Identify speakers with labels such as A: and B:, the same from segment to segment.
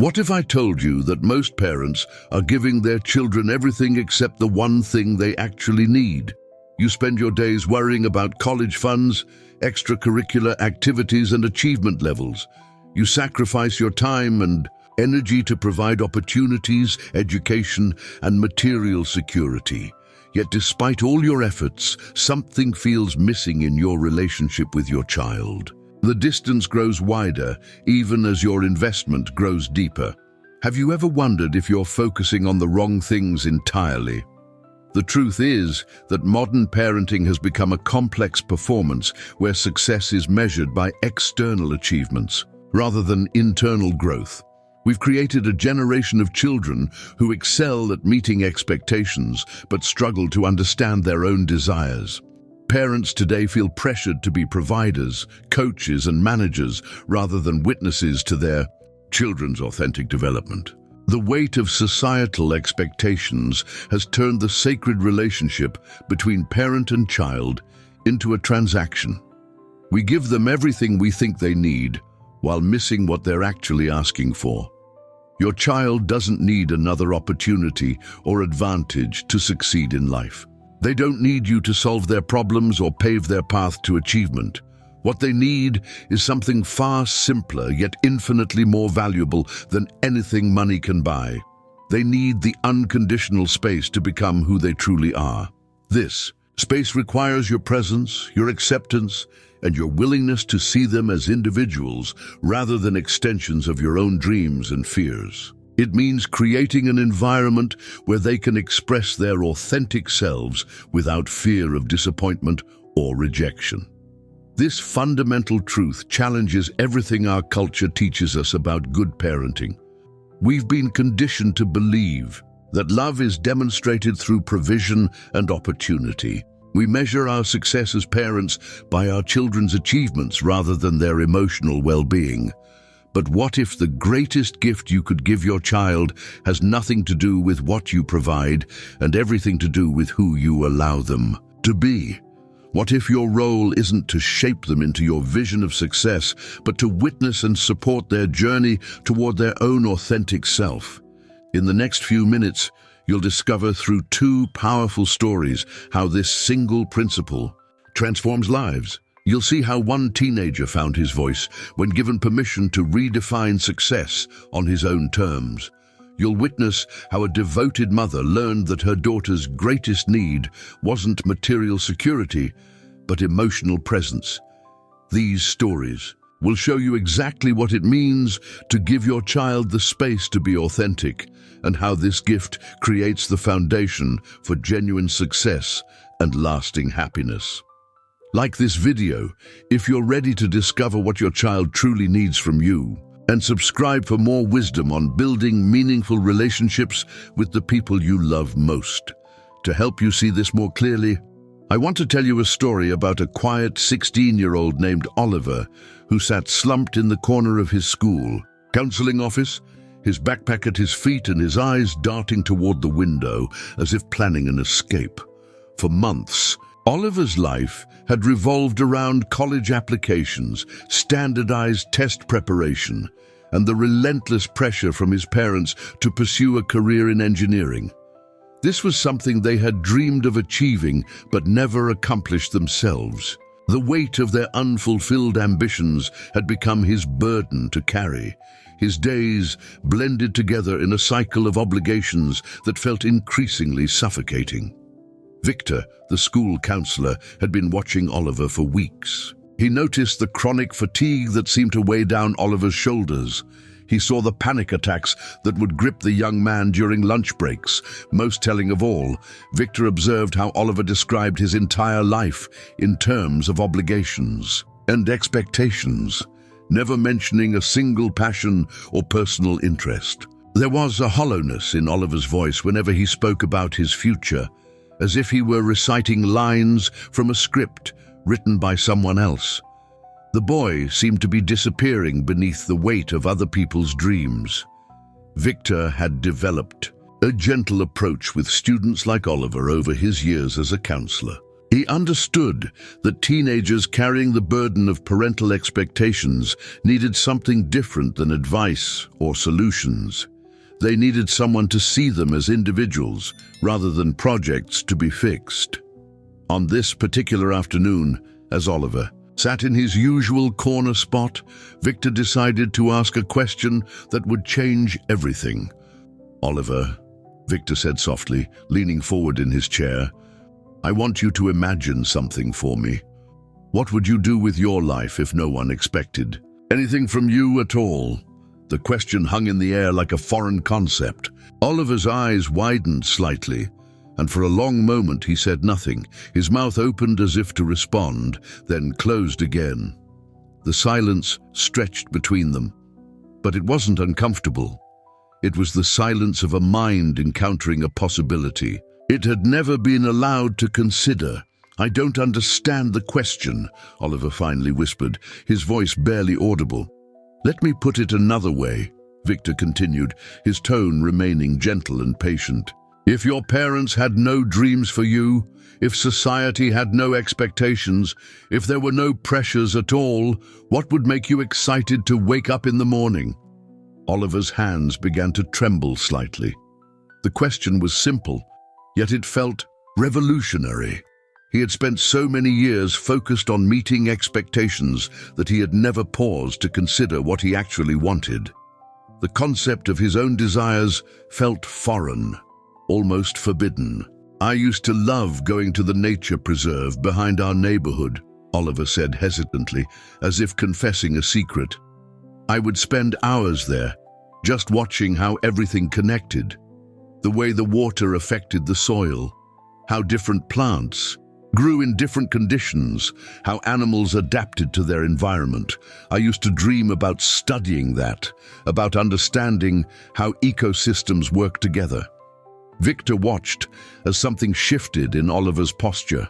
A: What if I told you that most parents are giving their children everything except the one thing they actually need? You spend your days worrying about college funds, extracurricular activities, and achievement levels. You sacrifice your time and energy to provide opportunities, education, and material security. Yet despite all your efforts, something feels missing in your relationship with your child. The distance grows wider, even as your investment grows deeper. Have you ever wondered if you're focusing on the wrong things entirely? The truth is that modern parenting has become a complex performance where success is measured by external achievements rather than internal growth. We've created a generation of children who excel at meeting expectations but struggle to understand their own desires. Parents today feel pressured to be providers, coaches, and managers rather than witnesses to their children's authentic development. The weight of societal expectations has turned the sacred relationship between parent and child into a transaction. We give them everything we think they need, while missing what they're actually asking for. Your child doesn't need another opportunity or advantage to succeed in life. They don't need you to solve their problems or pave their path to achievement. What they need is something far simpler yet infinitely more valuable than anything money can buy. They need the unconditional space to become who they truly are. This space requires your presence, your acceptance, and your willingness to see them as individuals rather than extensions of your own dreams and fears. It means creating an environment where they can express their authentic selves without fear of disappointment or rejection. This fundamental truth challenges everything our culture teaches us about good parenting. We've been conditioned to believe that love is demonstrated through provision and opportunity. We measure our success as parents by our children's achievements rather than their emotional well-being. But what if the greatest gift you could give your child has nothing to do with what you provide and everything to do with who you allow them to be? What if your role isn't to shape them into your vision of success, but to witness and support their journey toward their own authentic self? In the next few minutes, you'll discover through two powerful stories how this single principle transforms lives. You'll see how one teenager found his voice when given permission to redefine success on his own terms. You'll witness how a devoted mother learned that her daughter's greatest need wasn't material security, but emotional presence. These stories will show you exactly what it means to give your child the space to be authentic and how this gift creates the foundation for genuine success and lasting happiness. Like this video if you're ready to discover what your child truly needs from you, and subscribe for more wisdom on building meaningful relationships with the people you love most. To help you see this more clearly, I want to tell you a story about a quiet 16-year-old named Oliver who sat slumped in the corner of his school counseling office, his backpack at his feet and his eyes darting toward the window as if planning an escape. For months, Oliver's life had revolved around college applications, standardized test preparation, and the relentless pressure from his parents to pursue a career in engineering. This was something they had dreamed of achieving but never accomplished themselves. The weight of their unfulfilled ambitions had become his burden to carry. His days blended together in a cycle of obligations that felt increasingly suffocating. Victor, the school counselor, had been watching Oliver for weeks. He noticed the chronic fatigue that seemed to weigh down Oliver's shoulders. He saw the panic attacks that would grip the young man during lunch breaks. Most telling of all, Victor observed how Oliver described his entire life in terms of obligations and expectations, never mentioning a single passion or personal interest. There was a hollowness in Oliver's voice whenever he spoke about his future, as if he were reciting lines from a script written by someone else. The boy seemed to be disappearing beneath the weight of other people's dreams. Victor had developed a gentle approach with students like Oliver over his years as a counselor. He understood that teenagers carrying the burden of parental expectations needed something different than advice or solutions. They needed someone to see them as individuals rather than projects to be fixed. On this particular afternoon, as Oliver sat in his usual corner spot, Victor decided to ask a question that would change everything. "Oliver," Victor said softly, leaning forward in his chair, "I want you to imagine something for me. What would you do with your life if no one expected anything from you at all?" The question hung in the air like a foreign concept. Oliver's eyes widened slightly, and for a long moment he said nothing. His mouth opened as if to respond, then closed again. The silence stretched between them, but it wasn't uncomfortable. It was the silence of a mind encountering a possibility it had never been allowed to consider. "I don't understand the question," Oliver finally whispered, his voice barely audible. "Let me put it another way," Victor continued, his tone remaining gentle and patient. "If your parents had no dreams for you, if society had no expectations, if there were no pressures at all, what would make you excited to wake up in the morning?" Oliver's hands began to tremble slightly. The question was simple, yet it felt revolutionary. He had spent so many years focused on meeting expectations that he had never paused to consider what he actually wanted. The concept of his own desires felt foreign, almost forbidden. "I used to love going to the nature preserve behind our neighborhood," Oliver said hesitantly, as if confessing a secret. "I would spend hours there, just watching how everything connected. The way the water affected the soil, how different plants grew in different conditions, how animals adapted to their environment. I used to dream about studying that, about understanding how ecosystems work together." Victor watched as something shifted in Oliver's posture.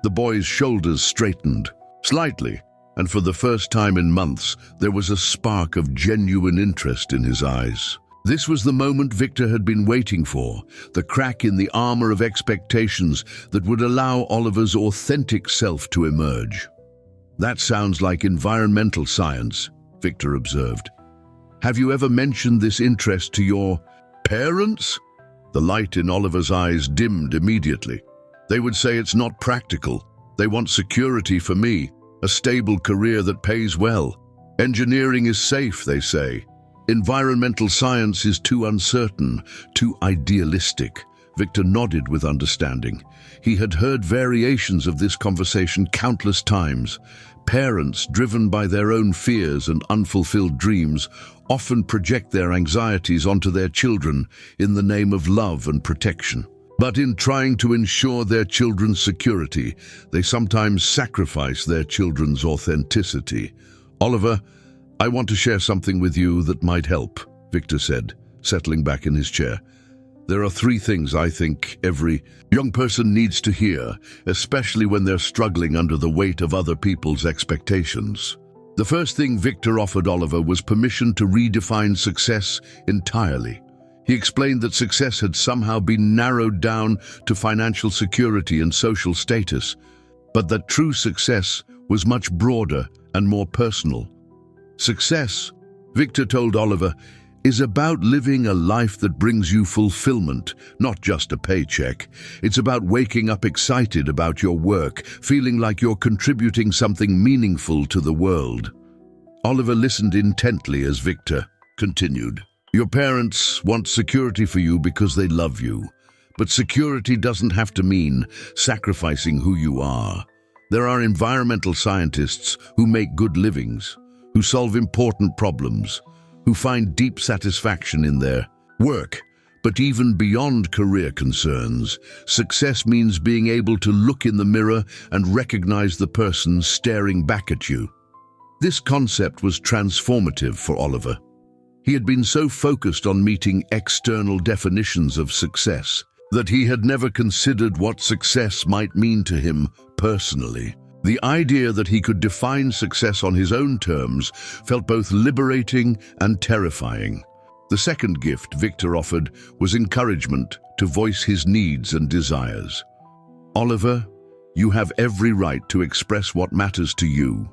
A: The boy's shoulders straightened slightly, and for the first time in months, there was a spark of genuine interest in his eyes. This was the moment Victor had been waiting for, the crack in the armor of expectations that would allow Oliver's authentic self to emerge. "That sounds like environmental science," Victor observed. "Have you ever mentioned this interest to your parents?" The light in Oliver's eyes dimmed immediately. "They would say it's not practical. They want security for me, a stable career that pays well. Engineering is safe, they say. Environmental science is too uncertain, too idealistic." Victor nodded with understanding. He had heard variations of this conversation countless times. Parents, driven by their own fears and unfulfilled dreams, often project their anxieties onto their children in the name of love and protection. But in trying to ensure their children's security, they sometimes sacrifice their children's authenticity. "Oliver, I want to share something with you that might help," Victor said, settling back in his chair. "There are 3 things I think every young person needs to hear, especially when they're struggling under the weight of other people's expectations." The first thing Victor offered Oliver was permission to redefine success entirely. He explained that success had somehow been narrowed down to financial security and social status, but that true success was much broader and more personal. Success, Victor told Oliver, is about living a life that brings you fulfillment, not just a paycheck. It's about waking up excited about your work, feeling like you're contributing something meaningful to the world. Oliver listened intently as Victor continued. "Your parents want security for you because they love you, but security doesn't have to mean sacrificing who you are. There are environmental scientists who make good livings, who solve important problems, who find deep satisfaction in their work. But even beyond career concerns, success means being able to look in the mirror and recognize the person staring back at you." This concept was transformative for Oliver. He had been so focused on meeting external definitions of success that he had never considered what success might mean to him personally. The idea that he could define success on his own terms felt both liberating and terrifying. The second gift Victor offered was encouragement to voice his needs and desires. "Oliver, You have every right to express what matters to you,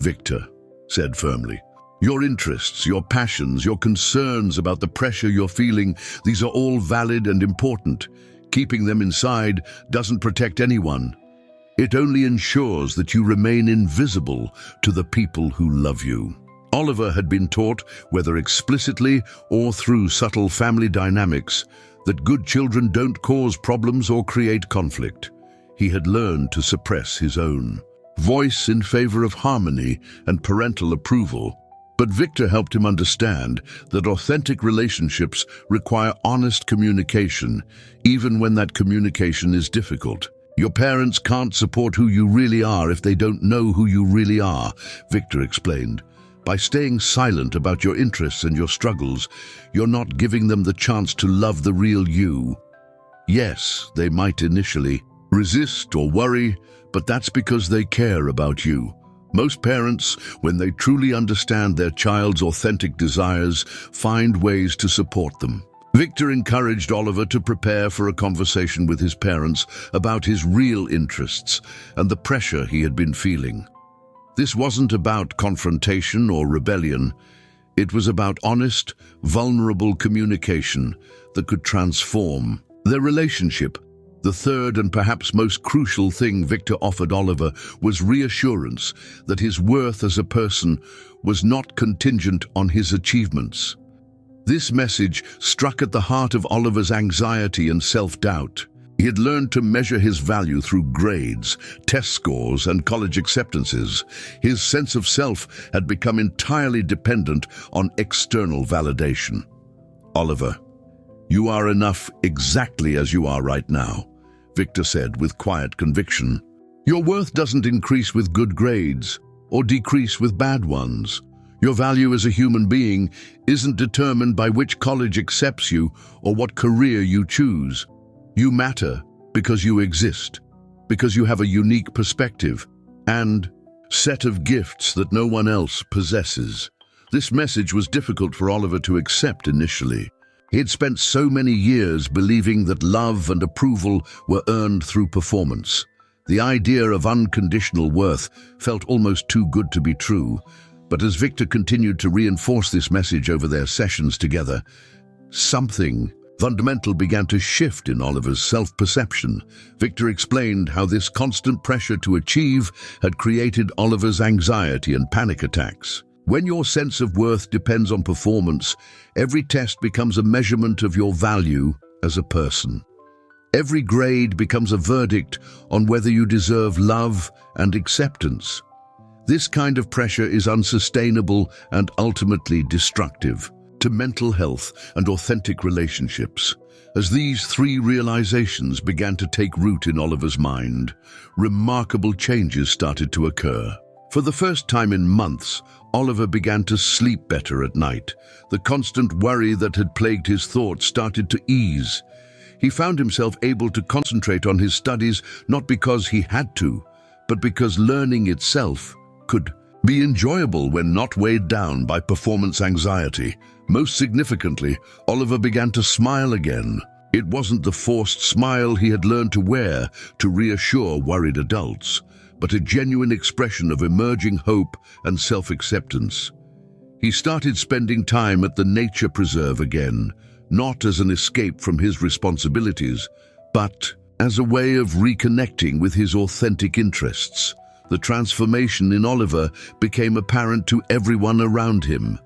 A: Victor said firmly. Your interests, your passions, your concerns about the pressure you're feeling, these are all valid and important. Keeping them inside doesn't protect anyone. It only ensures that you remain invisible to the people who love you. Oliver had been taught, whether explicitly or through subtle family dynamics, that good children don't cause problems or create conflict. He had learned to suppress his own voice in favor of harmony and parental approval. But Victor helped him understand that authentic relationships require honest communication, even when that communication is difficult. Your parents can't support who you really are if they don't know who you really are, Victor explained. By staying silent about your interests and your struggles, you're not giving them the chance to love the real you. Yes, they might initially resist or worry, but that's because they care about you. Most parents, when they truly understand their child's authentic desires, find ways to support them. Victor encouraged Oliver to prepare for a conversation with his parents about his real interests and the pressure he had been feeling. This wasn't about confrontation or rebellion. It was about honest, vulnerable communication that could transform their relationship. The third and perhaps most crucial thing Victor offered Oliver was reassurance that his worth as a person was not contingent on his achievements. This message struck at the heart of Oliver's anxiety and self-doubt. He had learned to measure his value through grades, test scores, and college acceptances. His sense of self had become entirely dependent on external validation. Oliver, you are enough exactly as you are right now, Victor said with quiet conviction. Your worth doesn't increase with good grades or decrease with bad ones. Your value as a human being isn't determined by which college accepts you or what career you choose. You matter because you exist, because you have a unique perspective and set of gifts that no one else possesses. This message was difficult for Oliver to accept initially. He had spent so many years believing that love and approval were earned through performance. The idea of unconditional worth felt almost too good to be true, but as Victor continued to reinforce this message over their sessions together, something fundamental began to shift in Oliver's self-perception. Victor explained how this constant pressure to achieve had created Oliver's anxiety and panic attacks. When your sense of worth depends on performance, every test becomes a measurement of your value as a person. Every grade becomes a verdict on whether you deserve love and acceptance. This kind of pressure is unsustainable and ultimately destructive to mental health and authentic relationships. As these three realizations began to take root in Oliver's mind, remarkable changes started to occur. For the first time in months, Oliver began to sleep better at night. The constant worry that had plagued his thoughts started to ease. He found himself able to concentrate on his studies not because he had to, but because learning itself could be enjoyable when not weighed down by performance anxiety. Most significantly, Oliver began to smile again. It wasn't the forced smile he had learned to wear to reassure worried adults, but a genuine expression of emerging hope and self-acceptance. He started spending time at the nature preserve again, not as an escape from his responsibilities, but as a way of reconnecting with his authentic interests. The transformation in Oliver became apparent to everyone around him.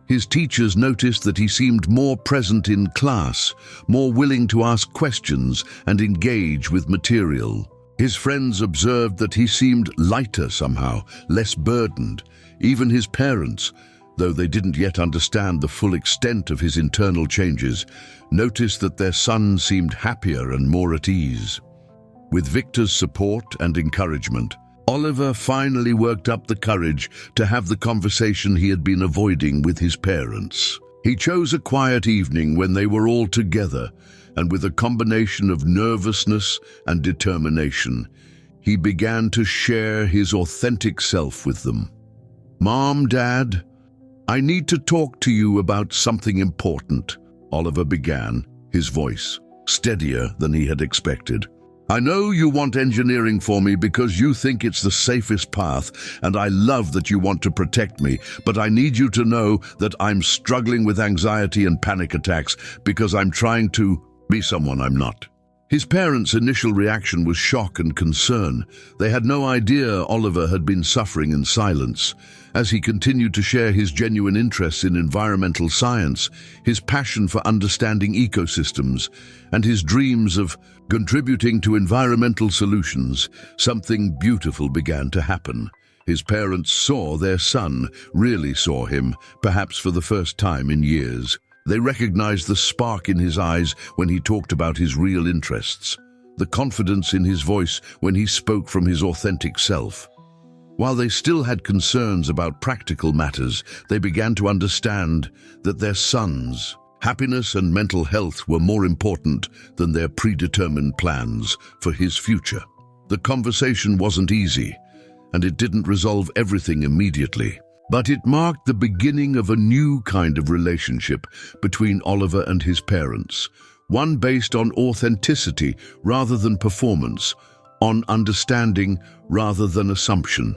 A: His teachers noticed that he seemed more present in class, more willing to ask questions and engage with material. His friends observed that he seemed lighter somehow, less burdened. Even his parents, though they didn't yet understand the full extent of his internal changes, noticed that their son seemed happier and more at ease. With Victor's support and encouragement, Oliver finally worked up the courage to have the conversation he had been avoiding with his parents. He chose a quiet evening when they were all together, and with a combination of nervousness and determination, he began to share his authentic self with them. "Mom, Dad, I need to talk to you about something important," Oliver began, his voice steadier than he had expected. I know you want engineering for me because you think it's the safest path, and I love that you want to protect me, but I need you to know that I'm struggling with anxiety and panic attacks because I'm trying to be someone I'm not." His parents' initial reaction was shock and concern. They had no idea Oliver had been suffering in silence. As he continued to share his genuine interests in environmental science, his passion for understanding ecosystems, and his dreams of contributing to environmental solutions, something beautiful began to happen. His parents saw their son, really saw him, perhaps for the first time in years. They recognized the spark in his eyes when he talked about his real interests, the confidence in his voice when he spoke from his authentic self. While they still had concerns about practical matters, they began to understand that their son's happiness and mental health were more important than their predetermined plans for his future. The conversation wasn't easy, and it didn't resolve everything immediately. But it marked the beginning of a new kind of relationship between Oliver and his parents, one based on authenticity rather than performance, on understanding rather than assumption.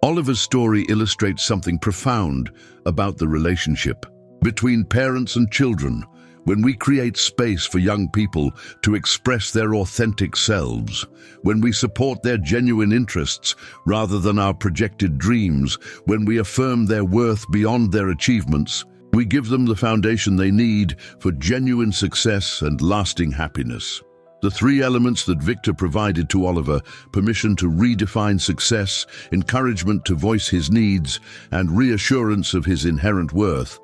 A: Oliver's story illustrates something profound about the relationship between parents and children. When we create space for young people to express their authentic selves, when we support their genuine interests rather than our projected dreams, when we affirm their worth beyond their achievements, we give them the foundation they need for genuine success and lasting happiness. The three elements that Victor provided to Oliver, permission to redefine success, encouragement to voice his needs, and reassurance of his inherent worth,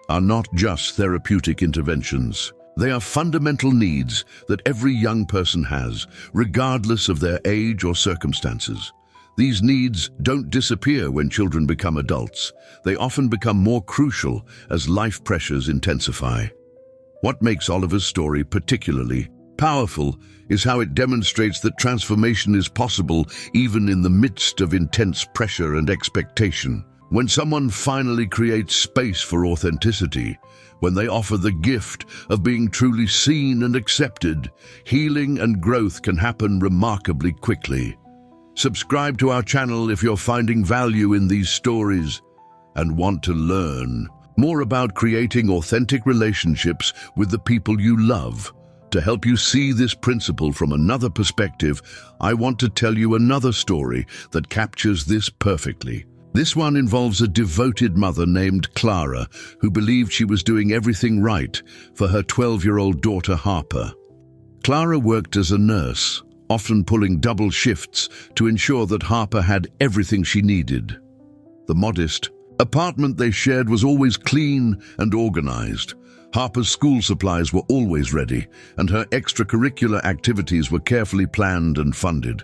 A: are not just therapeutic interventions. They are fundamental needs that every young person has, regardless of their age or circumstances. These needs don't disappear when children become adults. They often become more crucial as life pressures intensify. What makes Oliver's story particularly powerful is how it demonstrates that transformation is possible even in the midst of intense pressure and expectation. When someone finally creates space for authenticity, when they offer the gift of being truly seen and accepted, healing and growth can happen remarkably quickly. Subscribe to our channel if you're finding value in these stories and want to learn more about creating authentic relationships with the people you love. To help you see this principle from another perspective, I want to tell you another story that captures this perfectly. This one involves a devoted mother named Clara who believed she was doing everything right for her 12-year-old daughter Harper. Clara worked as a nurse, often pulling double shifts to ensure that Harper had everything she needed. The modest apartment they shared was always clean and organized. Harper's school supplies were always ready, and her extracurricular activities were carefully planned and funded.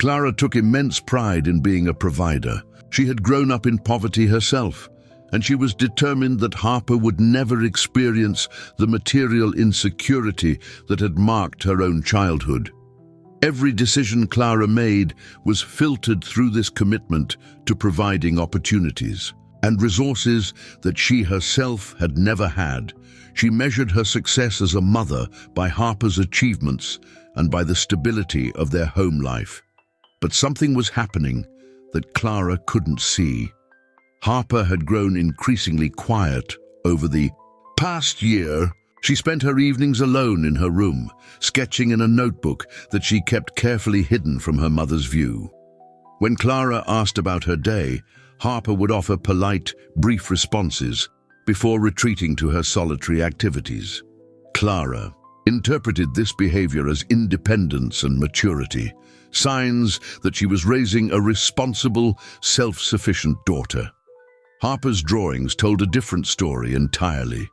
A: Clara took immense pride in being a provider. She had grown up in poverty herself, and she was determined that Harper would never experience the material insecurity that had marked her own childhood. Every decision Clara made was filtered through this commitment to providing opportunities and resources that she herself had never had. She measured her success as a mother by Harper's achievements and by the stability of their home life. But something was happening that Clara couldn't see. Harper had grown increasingly quiet over the past year. She spent her evenings alone in her room, sketching in a notebook that she kept carefully hidden from her mother's view. When Clara asked about her day, Harper would offer polite, brief responses before retreating to her solitary activities. Clara interpreted this behavior as independence and maturity, signs that she was raising a responsible, self-sufficient daughter. Harper's drawings told a different story entirely.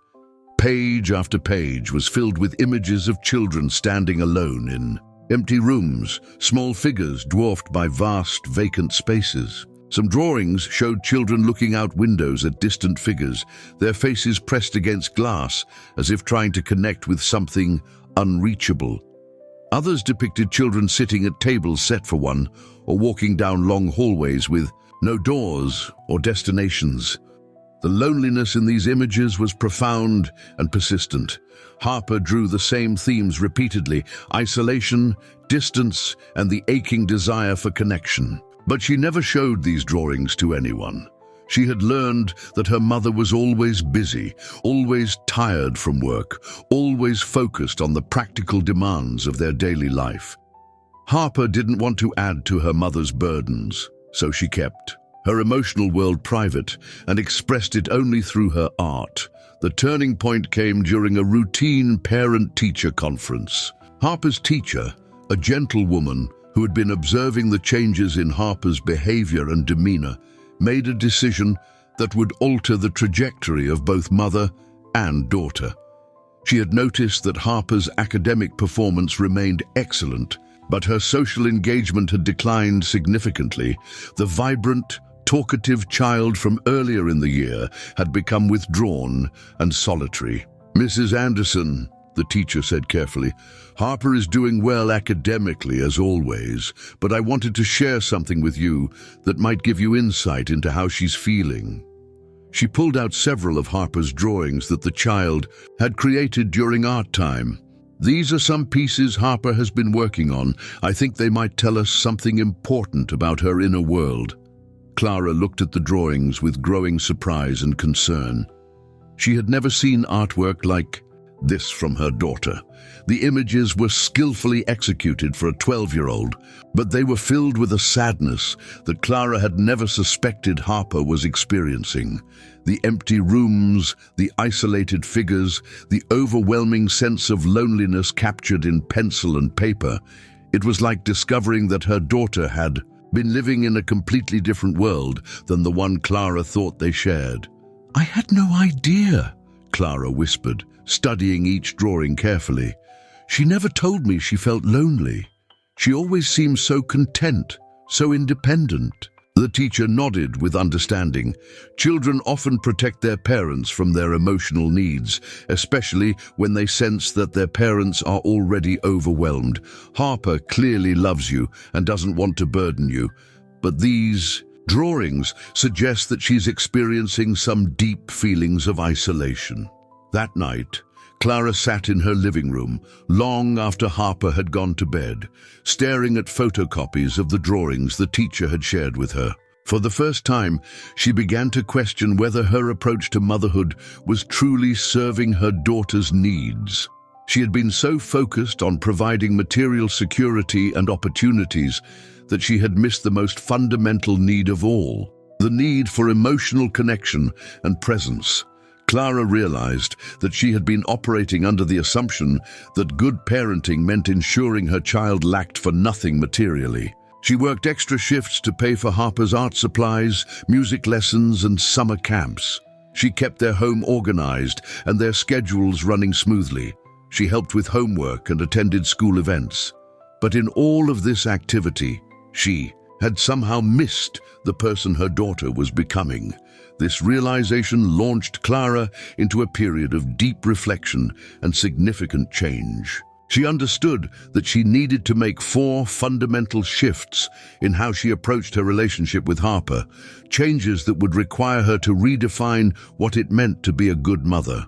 A: Page after page was filled with images of children standing alone in empty rooms, small figures dwarfed by vast, vacant spaces. Some drawings showed children looking out windows at distant figures, their faces pressed against glass, as if trying to connect with something unreachable. Others depicted children sitting at tables set for one, or walking down long hallways with no doors or destinations. The loneliness in these images was profound and persistent. Harper drew the same themes repeatedly: isolation, distance, and the aching desire for connection. But she never showed these drawings to anyone. She had learned that her mother was always busy, always tired from work, always focused on the practical demands of their daily life. Harper didn't want to add to her mother's burdens, so she kept her emotional world private and expressed it only through her art. The turning point came during a routine parent-teacher conference. Harper's teacher, a gentle woman who had been observing the changes in Harper's behavior and demeanor, made a decision that would alter the trajectory of both mother and daughter. She had noticed that Harper's academic performance remained excellent, but her social engagement had declined significantly. The vibrant, talkative child from earlier in the year had become withdrawn and solitary. "Mrs. Anderson," the teacher said carefully, "Harper is doing well academically as always, but I wanted to share something with you that might give you insight into how she's feeling." She pulled out several of Harper's drawings that the child had created during art time. "These are some pieces Harper has been working on. I think they might tell us something important about her inner world." Clara looked at the drawings with growing surprise and concern. She had never seen artwork like this from her daughter. The images were skillfully executed for a 12-year-old, but they were filled with a sadness that Clara had never suspected Harper was experiencing. The empty rooms, the isolated figures, the overwhelming sense of loneliness captured in pencil and paper. It was like discovering that her daughter had been living in a completely different world than the one Clara thought they shared. "I had no idea," Clara whispered, studying each drawing carefully. "She never told me she felt lonely. She always seemed so content, so independent." The teacher nodded with understanding. Children often protect their parents from their emotional needs, especially when they sense that their parents are already overwhelmed. Harper clearly loves you and doesn't want to burden you, but these drawings suggest that she's experiencing some deep feelings of isolation. That night, Clara sat in her living room, long after Harper had gone to bed, staring at photocopies of the drawings the teacher had shared with her. For the first time, she began to question whether her approach to motherhood was truly serving her daughter's needs. She had been so focused on providing material security and opportunities that she had missed the most fundamental need of all, the need for emotional connection and presence. Clara realized that she had been operating under the assumption that good parenting meant ensuring her child lacked for nothing materially. She worked extra shifts to pay for Harper's art supplies, music lessons, and summer camps. She kept their home organized and their schedules running smoothly. She helped with homework and attended school events. But in all of this activity, she had somehow missed the person her daughter was becoming. This realization launched Clara into a period of deep reflection and significant change. She understood that she needed to make 4 fundamental shifts in how she approached her relationship with Harper, changes that would require her to redefine what it meant to be a good mother.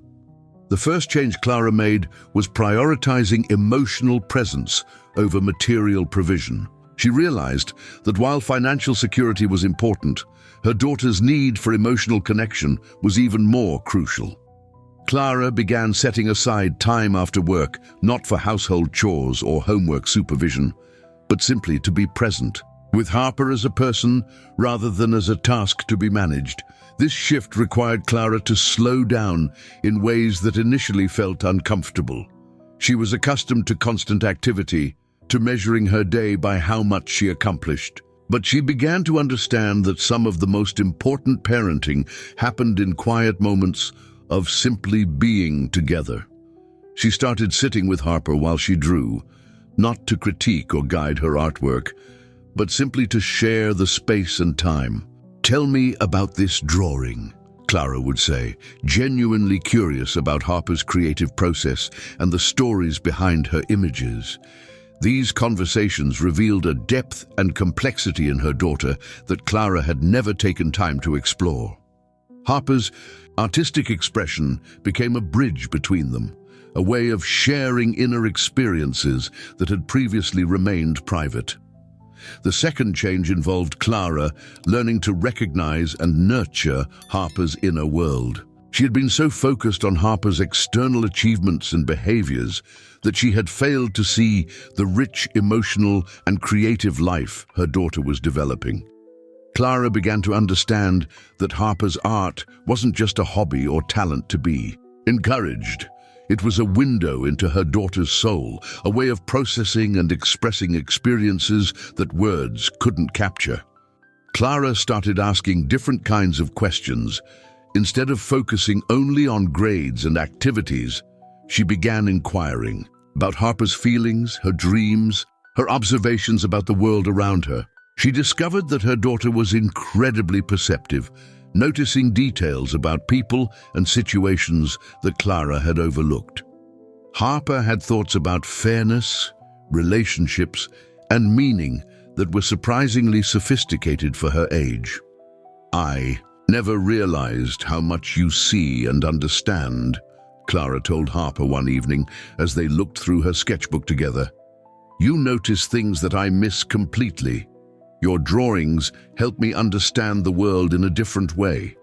A: The first change Clara made was prioritizing emotional presence over material provision. She realized that while financial security was important, her daughter's need for emotional connection was even more crucial. Clara began setting aside time after work, not for household chores or homework supervision, but simply to be present, with Harper as a person rather than as a task to be managed. This shift required Clara to slow down in ways that initially felt uncomfortable. She was accustomed to constant activity, to measuring her day by how much she accomplished. But she began to understand that some of the most important parenting happened in quiet moments of simply being together. She started sitting with Harper while she drew, not to critique or guide her artwork, but simply to share the space and time. "Tell me about this drawing," Clara would say, genuinely curious about Harper's creative process and the stories behind her images. These conversations revealed a depth and complexity in her daughter that Clara had never taken time to explore. Harper's artistic expression became a bridge between them, a way of sharing inner experiences that had previously remained private. The second change involved Clara learning to recognize and nurture Harper's inner world. She had been so focused on Harper's external achievements and behaviors that she had failed to see the rich emotional and creative life her daughter was developing. Clara began to understand that Harper's art wasn't just a hobby or talent to be encouraged. It was a window into her daughter's soul, a way of processing and expressing experiences that words couldn't capture. Clara started asking different kinds of questions. Instead of focusing only on grades and activities, she began inquiring about Harper's feelings, her dreams, her observations about the world around her. She discovered that her daughter was incredibly perceptive, noticing details about people and situations that Clara had overlooked. Harper had thoughts about fairness, relationships, and meaning that were surprisingly sophisticated for her age. "I never realized how much you see and understand," Clara told Harper one evening as they looked through her sketchbook together. "You notice things that I miss completely. Your drawings help me understand the world in a different way."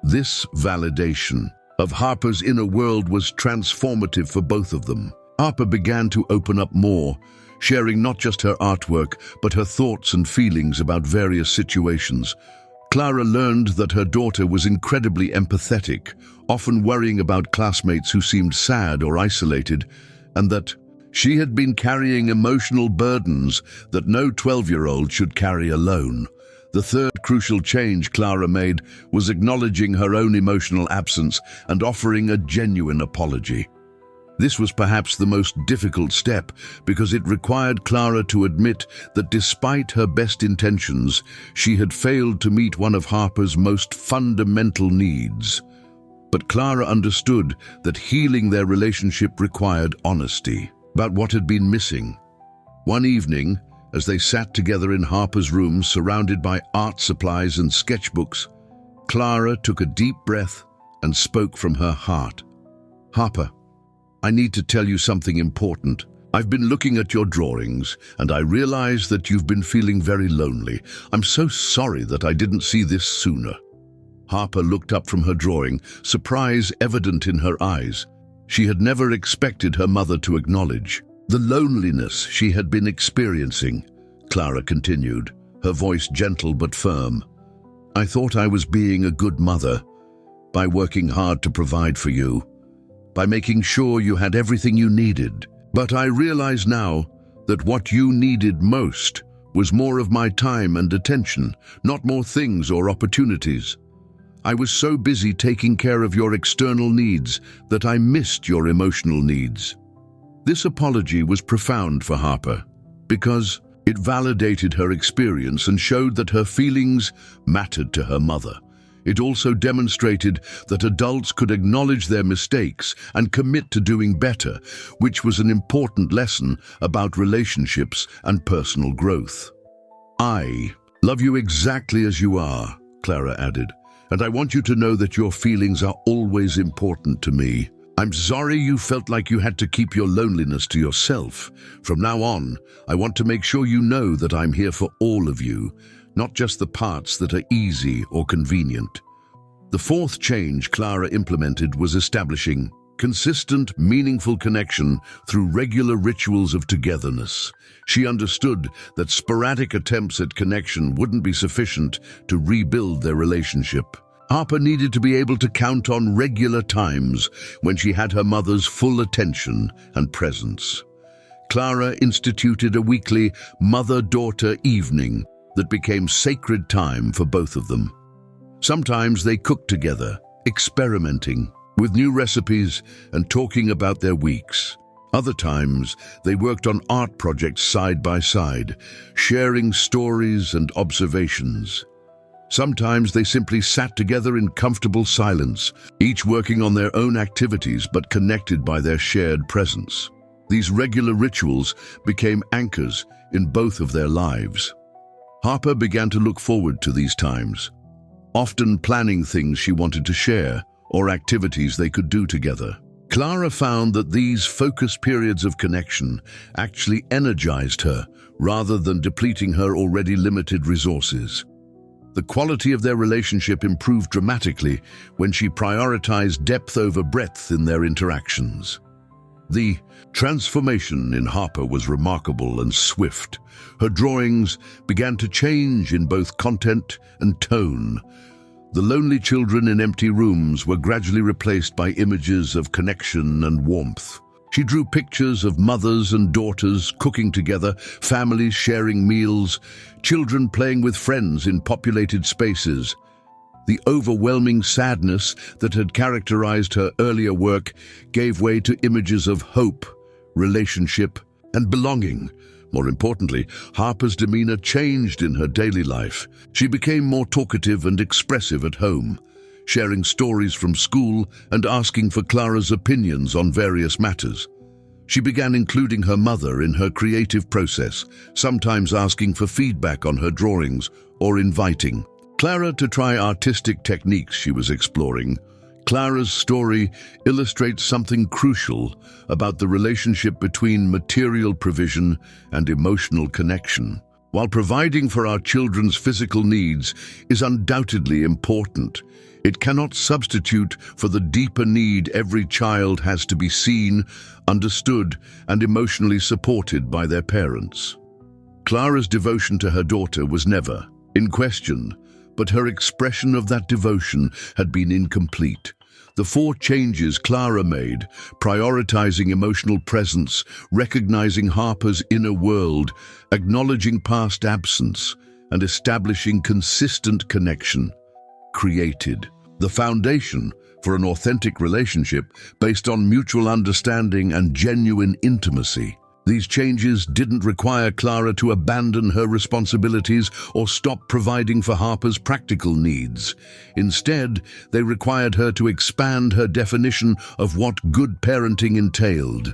A: This validation of Harper's inner world was transformative for both of them. Harper began to open up more, sharing not just her artwork, but her thoughts and feelings about various situations. Clara learned that her daughter was incredibly empathetic, often worrying about classmates who seemed sad or isolated, and that she had been carrying emotional burdens that no 12-year-old should carry alone. The third crucial change Clara made was acknowledging her own emotional absence and offering a genuine apology. This was perhaps the most difficult step because it required Clara to admit that despite her best intentions, she had failed to meet one of Harper's most fundamental needs. But Clara understood that healing their relationship required honesty about what had been missing. One evening, as they sat together in Harper's room surrounded by art supplies and sketchbooks, Clara took a deep breath and spoke from her heart. "Harper, I need to tell you something important. I've been looking at your drawings, and I realize that you've been feeling very lonely. I'm so sorry that I didn't see this sooner." Harper looked up from her drawing, surprise evident in her eyes. She had never expected her mother to acknowledge the loneliness she had been experiencing. Clara continued, her voice gentle but firm. "I thought I was being a good mother by working hard to provide for you, by making sure you had everything you needed. But I realize now that what you needed most was more of my time and attention, not more things or opportunities. I was so busy taking care of your external needs that I missed your emotional needs." This apology was profound for Harper because it validated her experience and showed that her feelings mattered to her mother. It also demonstrated that adults could acknowledge their mistakes and commit to doing better, which was an important lesson about relationships and personal growth. "I love you exactly as you are," Clara added, "and I want you to know that your feelings are always important to me. I'm sorry you felt like you had to keep your loneliness to yourself. From now on, I want to make sure you know that I'm here for all of you, not just the parts that are easy or convenient." The fourth change Clara implemented was establishing consistent, meaningful connection through regular rituals of togetherness. She understood that sporadic attempts at connection wouldn't be sufficient to rebuild their relationship. Harper needed to be able to count on regular times when she had her mother's full attention and presence. Clara instituted a weekly mother-daughter evening that became sacred time for both of them. Sometimes they cooked together, experimenting with new recipes and talking about their weeks. Other times, they worked on art projects side by side, sharing stories and observations. Sometimes they simply sat together in comfortable silence, each working on their own activities but connected by their shared presence. These regular rituals became anchors in both of their lives. Harper began to look forward to these times. often planning things she wanted to share or activities they could do together. Clara found that these focused periods of connection actually energized her rather than depleting her already limited resources. The quality of their relationship improved dramatically when she prioritized depth over breadth in their interactions. The transformation in Harper was remarkable and swift. Her drawings began to change in both content and tone. The lonely children in empty rooms were gradually replaced by images of connection and warmth. She drew pictures of mothers and daughters cooking together, families sharing meals, children playing with friends in populated spaces. The overwhelming sadness that had characterized her earlier work gave way to images of hope, relationship, and belonging. More importantly, Harper's demeanor changed in her daily life. She became more talkative and expressive at home, sharing stories from school and asking for Clara's opinions on various matters. She began including her mother in her creative process, sometimes asking for feedback on her drawings or inviting Clara to try artistic techniques she was exploring. Clara's story illustrates something crucial about the relationship between material provision and emotional connection. While providing for our children's physical needs is undoubtedly important, it cannot substitute for the deeper need every child has to be seen, understood, and emotionally supported by their parents. Clara's devotion to her daughter was never in question, but her expression of that devotion had been incomplete. The 4 changes Clara made, prioritizing emotional presence, recognizing Harper's inner world, acknowledging past absence, and establishing consistent connection, created the foundation for an authentic relationship based on mutual understanding and genuine intimacy. These changes didn't require Clara to abandon her responsibilities or stop providing for Harper's practical needs. Instead, they required her to expand her definition of what good parenting entailed.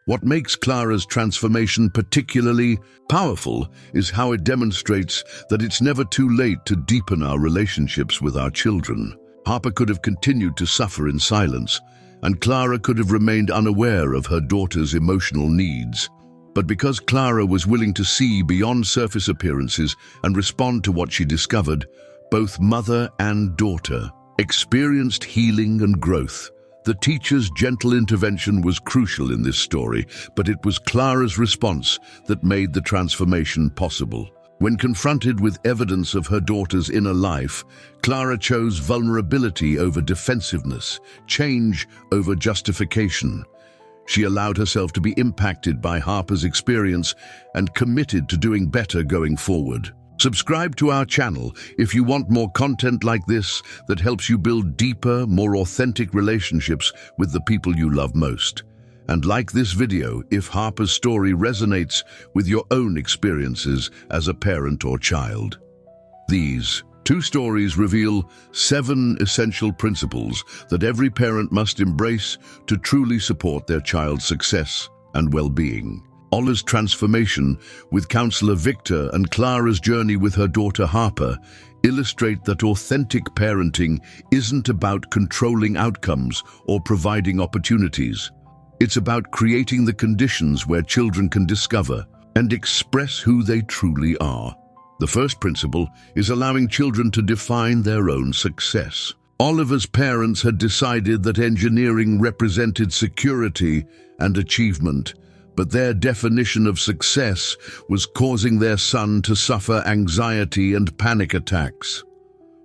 A: What makes Clara's transformation particularly powerful is how it demonstrates that it's never too late to deepen our relationships with our children. Harper could have continued to suffer in silence, and Clara could have remained unaware of her daughter's emotional needs. But because Clara was willing to see beyond surface appearances and respond to what she discovered, both mother and daughter experienced healing and growth. The teacher's gentle intervention was crucial in this story, but it was Clara's response that made the transformation possible. When confronted with evidence of her daughter's inner life, Clara chose vulnerability over defensiveness, change over justification. She allowed herself to be impacted by Harper's experience and committed to doing better going forward. Subscribe to our channel if you want more content like this that helps you build deeper, more authentic relationships with the people you love most. And like this video if Harper's story resonates with your own experiences as a parent or child. These 2 stories reveal 7 essential principles that every parent must embrace to truly support their child's success and well-being. Ola's transformation with counselor Victor and Clara's journey with her daughter Harper illustrate that authentic parenting isn't about controlling outcomes or providing opportunities. It's about creating the conditions where children can discover and express who they truly are. The first principle is allowing children to define their own success. Oliver's parents had decided that engineering represented security and achievement, but their definition of success was causing their son to suffer anxiety and panic attacks.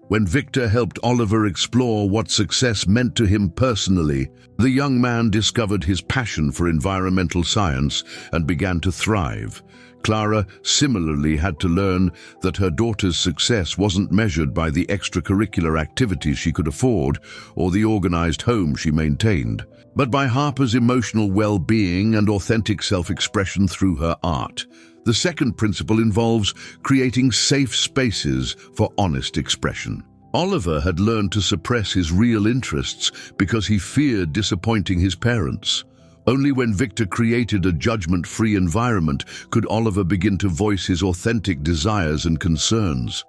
A: When Victor helped Oliver explore what success meant to him personally, the young man discovered his passion for environmental science and began to thrive. Clara similarly had to learn that her daughter's success wasn't measured by the extracurricular activities she could afford or the organized home she maintained, but by Harper's emotional well-being and authentic self-expression through her art. The second principle involves creating safe spaces for honest expression. Oliver had learned to suppress his real interests because he feared disappointing his parents. Only when Victor created a judgment-free environment could Oliver begin to voice his authentic desires and concerns.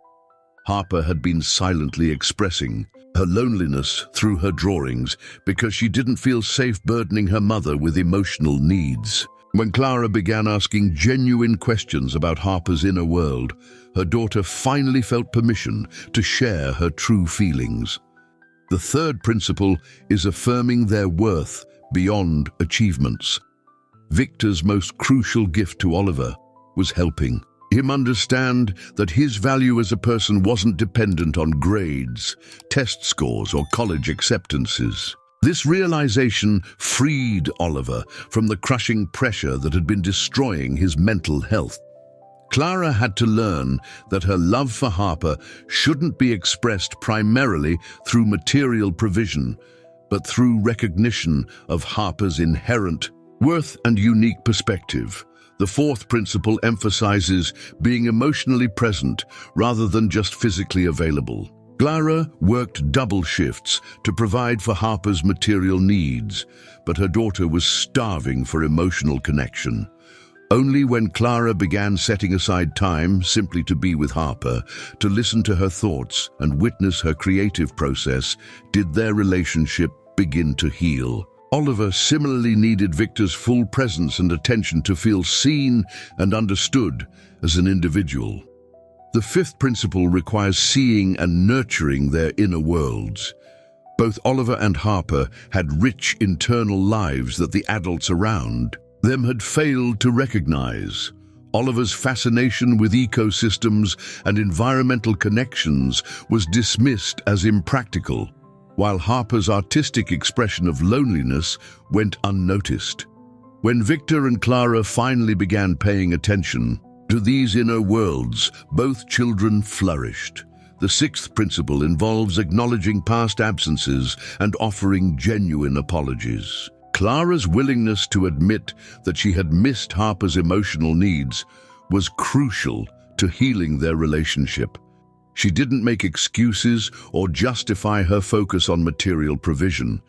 A: Harper had been silently expressing her loneliness through her drawings because she didn't feel safe burdening her mother with emotional needs. When Clara began asking genuine questions about Harper's inner world, her daughter finally felt permission to share her true feelings. The third principle is affirming their worth beyond achievements. Victor's most crucial gift to Oliver was helping him understand that his value as a person wasn't dependent on grades, test scores, or college acceptances. This realization freed Oliver from the crushing pressure that had been destroying his mental health. Clara had to learn that her love for Harper shouldn't be expressed primarily through material provision, but through recognition of Harper's inherent worth and unique perspective. The fourth principle emphasizes being emotionally present rather than just physically available. Clara worked double shifts to provide for Harper's material needs, but her daughter was starving for emotional connection. Only when Clara began setting aside time simply to be with Harper, to listen to her thoughts and witness her creative process, did their relationship begin to heal. Oliver similarly needed Victor's full presence and attention to feel seen and understood as an individual. The fifth principle requires seeing and nurturing their inner worlds. Both Oliver and Harper had rich internal lives that the adults around them had failed to recognize. Oliver's fascination with ecosystems and environmental connections was dismissed as impractical, while Harper's artistic expression of loneliness went unnoticed. When Victor and Clara finally began paying attention to these inner worlds, both children flourished. The sixth principle involves acknowledging past absences and offering genuine apologies. Clara's willingness to admit that she had missed Harper's emotional needs was crucial to healing their relationship. She didn't make excuses or justify her focus on material provision.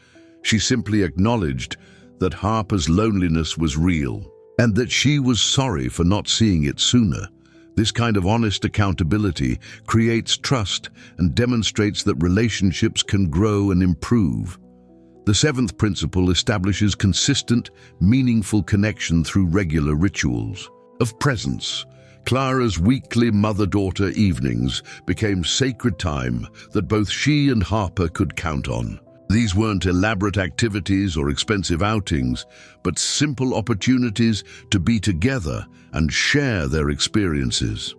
A: She simply acknowledged that Harper's loneliness was real and that she was sorry for not seeing it sooner. This kind of honest accountability creates trust and demonstrates that relationships can grow and improve. The seventh principle establishes consistent, meaningful connection through regular rituals of presence. Clara's weekly mother-daughter evenings became sacred time that both she and Harper could count on. These weren't elaborate activities or expensive outings, but simple opportunities to be together and share their experiences.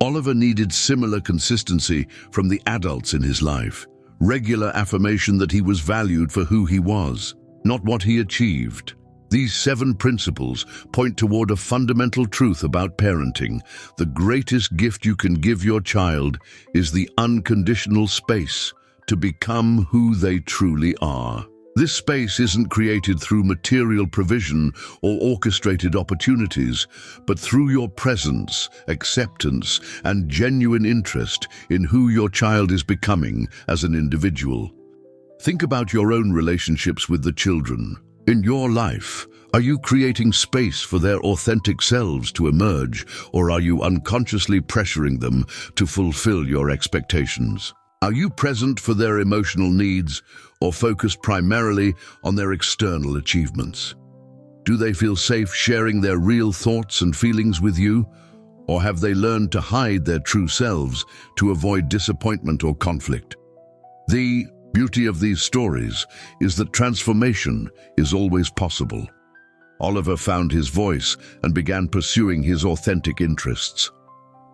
A: Oliver needed similar consistency from the adults in his life, regular affirmation that he was valued for who he was, not what he achieved. These 7 principles point toward a fundamental truth about parenting. The greatest gift you can give your child is the unconditional space to become who they truly are. This space isn't created through material provision or orchestrated opportunities, but through your presence, acceptance, and genuine interest in who your child is becoming as an individual. Think about your own relationships with the children. In your life, are you creating space for their authentic selves to emerge, or are you unconsciously pressuring them to fulfill your expectations? Are you present for their emotional needs, or focused primarily on their external achievements? Do they feel safe sharing their real thoughts and feelings with you, or have they learned to hide their true selves to avoid disappointment or conflict? The beauty of these stories is that transformation is always possible. Oliver found his voice and began pursuing his authentic interests.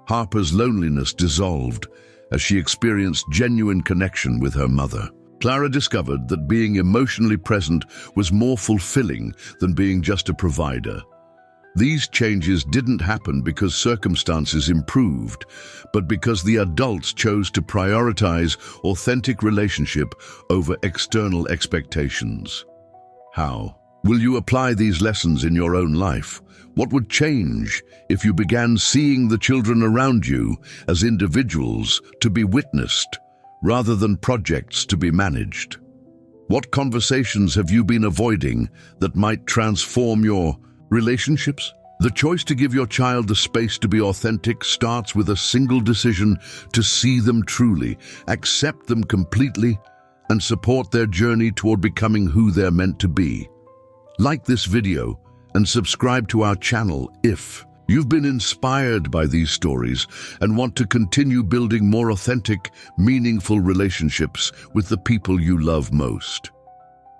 A: Harper's loneliness dissolved as she experienced genuine connection with her mother. Clara discovered that being emotionally present was more fulfilling than being just a provider. These changes didn't happen because circumstances improved, but because the adults chose to prioritize authentic relationship over external expectations. How will you apply these lessons in your own life? What would change if you began seeing the children around you as individuals to be witnessed, rather than projects to be managed? What conversations have you been avoiding that might transform your relationships? The choice to give your child the space to be authentic starts with a single decision to see them truly, accept them completely, and support their journey toward becoming who they're meant to be. Like this video and subscribe to our channel if you've been inspired by these stories and want to continue building more authentic, meaningful relationships with the people you love most.